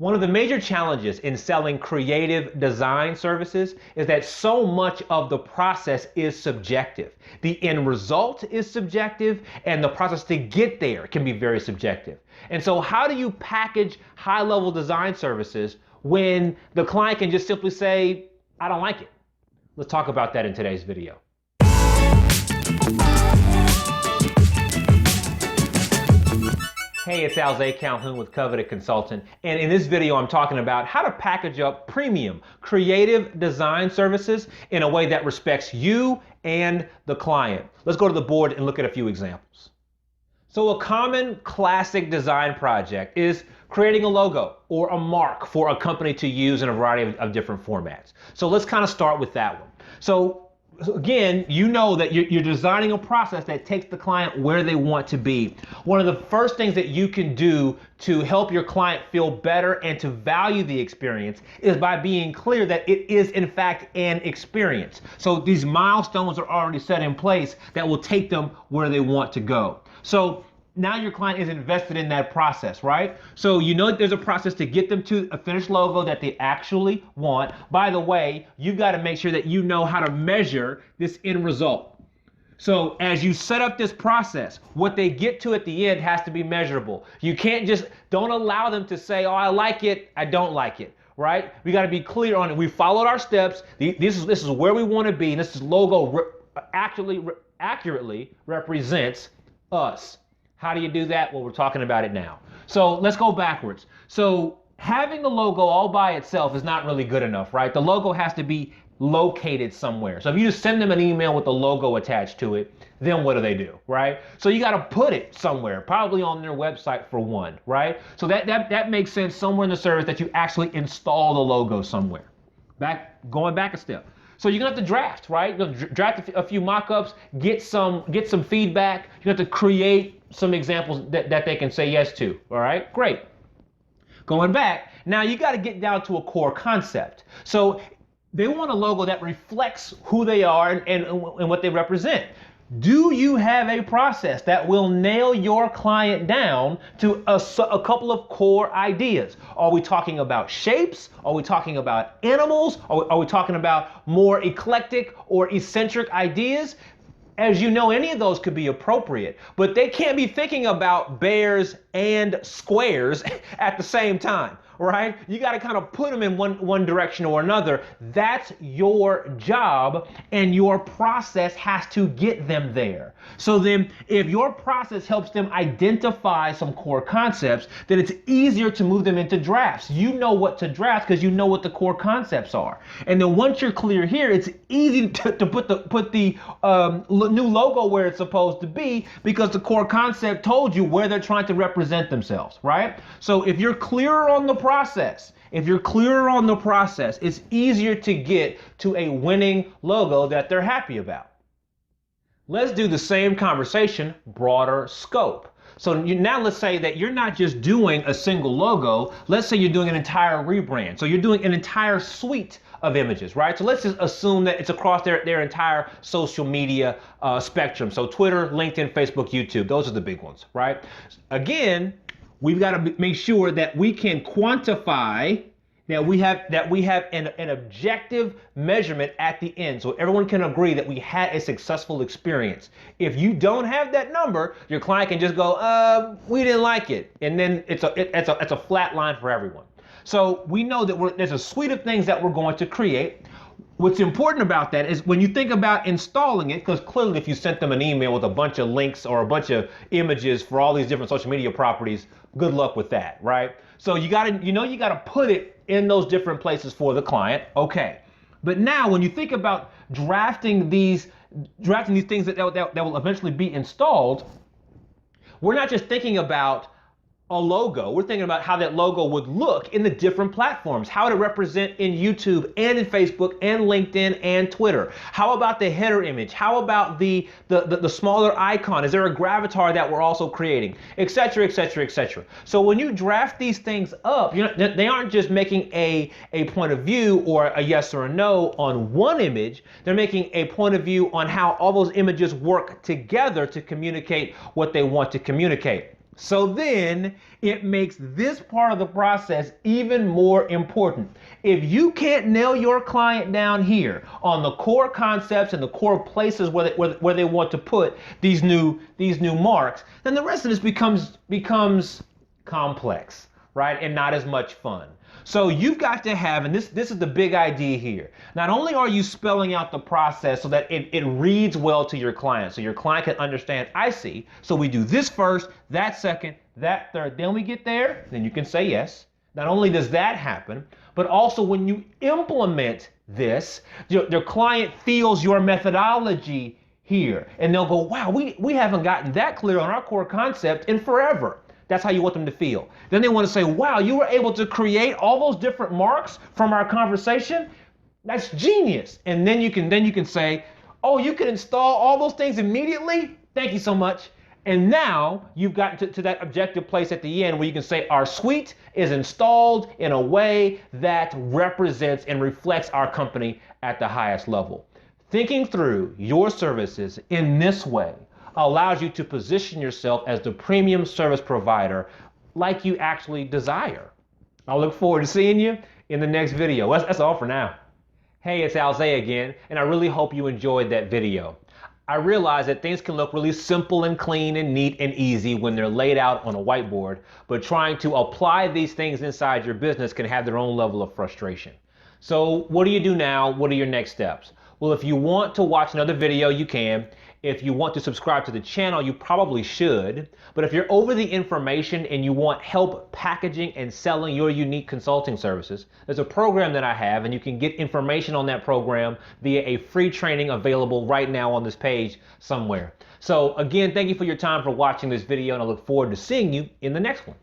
One of the major challenges in selling creative design services is that so much of the process is subjective. The end result is subjective, and the process to get there can be very subjective. And so how do you package high-level design services when the client can just simply say, I don't like it? Let's talk about that in today's video. Hey, it's Alzay Calhoun with Coveted Consultant, and in this video I'm talking about how to package up premium creative design services in a way that respects you and the client. Let's go to the board and look at a few examples. So a common classic design project is creating a logo or a mark for a company to use in a variety of different formats. So let's kind of start with that one. So again, you know that you're designing a process that takes the client where they want to be. One of the first things that you can do to help your client feel better and to value the experience is by being clear that it is in fact an experience. So these milestones are already set in place that will take them where they want to go. So now your client is invested in that process, right? So you know that there's a process to get them to a finished logo that they actually want. By the way, you've got to make sure that you know how to measure this end result. So as you set up this process, what they get to at the end has to be measurable. You can't don't allow them to say, oh, I like it, I don't like it, right? We got to be clear on it. We followed our steps. This is where we want to be. And this logo accurately represents us. How do you do that? Well, we're talking about it now. So let's go backwards. So having the logo all by itself is not really good enough, right? The logo has to be located somewhere. So if you just send them an email with the logo attached to it, then what do, right? So you got to put it somewhere, probably on their website for one, right? So that makes sense somewhere in the service that you actually install the logo somewhere. Going back a step. So you're gonna have to draft, right? You're gonna draft a few mock-ups, get some feedback. You have to create some examples that they can say yes to. All right, great. Going back, now you got to get down to a core concept. So they want a logo that reflects who they are and what they represent. Do you have a process that will nail your client down to a couple of core ideas? Are we talking about shapes? Are we talking about animals? Are we talking about more eclectic or eccentric ideas? As you know, any of those could be appropriate, but they can't be thinking about bears and squares at the same time, right? You got to kind of put them in one direction or another. That's your job, and your process has to get them there. So then if your process helps them identify some core concepts, then it's easier to move them into drafts. You know what to draft because you know what the core concepts are. And then once you're clear here, it's easy to put the new logo where it's supposed to be because the core concept told you where they're trying to represent themselves, right? So if you're clearer on the process, it's easier to get to a winning logo that they're happy about. Let's do the same conversation, broader scope. So now let's say that you're not just doing a single logo. Let's say you're doing an entire rebrand. So you're doing an entire suite of images, right? So let's just assume that it's across their entire social media spectrum. So Twitter, LinkedIn, Facebook, YouTube, those are the big ones, right? Again, we've got to make sure that we can quantify that we have an objective measurement at the end, so everyone can agree that we had a successful experience. If you don't have that number, your client can just go, we didn't like it, and then it's a flat line for everyone. So we know that there's a suite of things that we're going to create. What's important about that is when you think about installing it, because clearly if you sent them an email with a bunch of links or a bunch of images for all these different social media properties, good luck with that, right? So you gotta put it in those different places for the client. Okay. But now when you think about drafting these things that will eventually be installed, we're not just thinking about a logo. We're thinking about how that logo would look in the different platforms, how to represent in YouTube and in Facebook and LinkedIn and Twitter. How about the header image? How about the smaller icon? Is there a gravatar that we're also creating, et cetera, et cetera, et cetera. So when you draft these things up, they aren't just making a point of view or a yes or a no on one image. They're making a point of view on how all those images work together to communicate what they want to communicate. So then it makes this part of the process even more important. If you can't nail your client down here on the core concepts and the core places where they want to put these new marks, then the rest of this becomes complex, right? And not as much fun. So you've got to have, and this is the big idea here. Not only are you spelling out the process so that it reads well to your client, so your client can understand, I see, so we do this first, that second, that third, then we get there, then you can say yes. Not only does that happen, but also when you implement this, your client feels your methodology here, and they'll go, wow, we haven't gotten that clear on our core concept in forever. That's how you want them to feel. Then they want to say, wow, you were able to create all those different marks from our conversation? That's genius. And then you can say, oh, you can install all those things immediately? Thank you so much. And now you've gotten to that objective place at the end where you can say our suite is installed in a way that represents and reflects our company at the highest level. Thinking through your services in this way allows you to position yourself as the premium service provider like you actually desire. I look forward to seeing you in the next video. That's all for now. Hey, it's Alzay again, and I really hope you enjoyed that video. I realize that things can look really simple and clean and neat and easy when they're laid out on a whiteboard, but trying to apply these things inside your business can have their own level of frustration. So what do you do now? What are your next steps? Well, if you want to watch another video, you can. If you want to subscribe to the channel, you probably should. But if you're over the information and you want help packaging and selling your unique consulting services, there's a program that I have, and you can get information on that program via a free training available right now on this page somewhere. So again, thank you for your time for watching this video, and I look forward to seeing you in the next one.